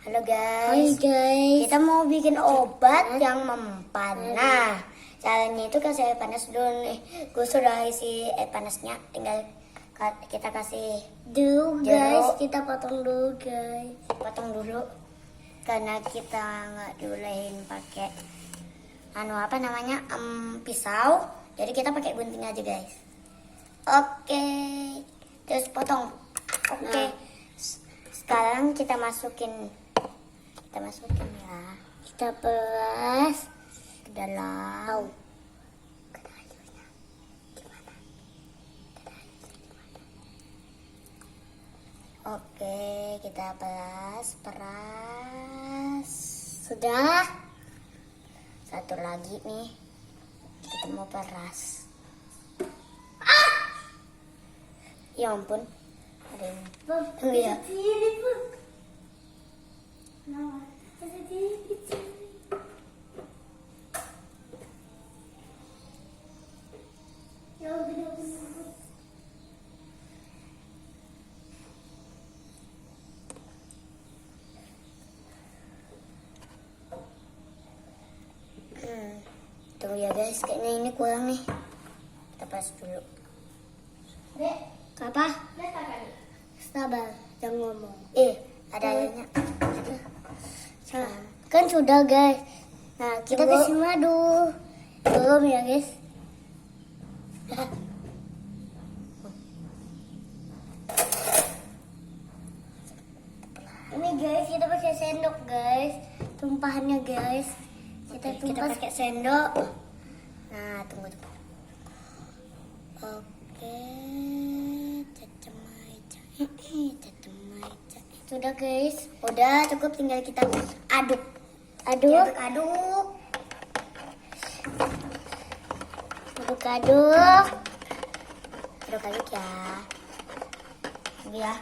Halo guys. Hai guys. Kita mau bikin obat yang mempan. Nah, caranya itu kasih air panas dulu nih. Gue sudah isi air panasnya. Tinggal kita kasih Dulu jeruk. guys, kita potong dulu guys. Potong dulu. Karena kita nggak dibolehin pakai pisau. Jadi kita pakai gunting aja guys. Oke. Terus potong. Oke. Nah. Sekarang kita masukin ya. Kita peras Ke dalam. Oke, kita peras. Sudah. Satu lagi nih. Kita mau peras. Ya ampun. Ada yang ya. Tunggu ya guys, kayaknya ini kurang nih. Kita peras dulu. Apa? Sabar, jangan ngomong. Ada airnya. Kan sudah guys. Nah, kita Tunggu. kasih madu. Belum ya guys. Ini guys, kita pakai sendok guys. Tumpahannya guys. Kita Kita tumpas. pakai sendok. Nah, tunggu. Oke, cacemaja. Sudah guys. Udah cukup, tinggal kita aduk. Aduk. Aduk. Aduk-aduk. Aduk ya. Tunggu ya.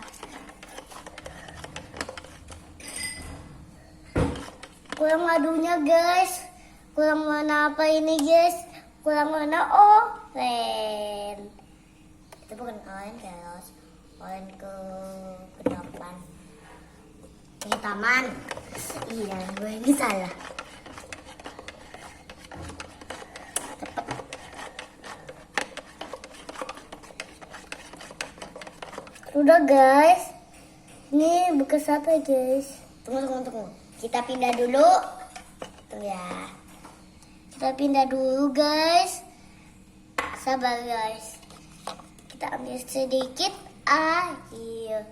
Kurang madunya guys. Kurang warna apa ini guys? Kurang warna oranye. Itu bukan orange guys. Orange ke depan. Ini taman. Iya, gue ini salah. Sudah guys. Ini bekas apa guys? Tunggu. Kita pindah dulu. Tunggu ya. Kita pindah dulu guys. Sabar guys. Kita ambil sedikit air.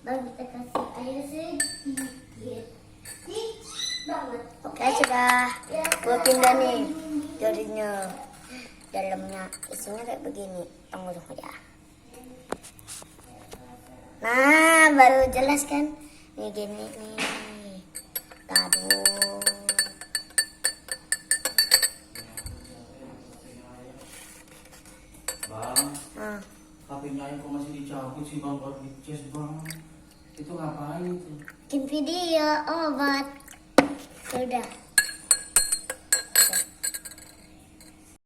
Bang, kita kasih air sedikit. Banget. Oke, sudah. Gue pindah nih jadinya. Dalamnya isinya kayak begini. Tunggu ya. Nah, baru jelas kan? Nih gini nih. Aduh. Bang, HP-nya kok masih dicabut sih bang, baru dicas bang. Itu ngapain itu? Bikin video obat. Sudah.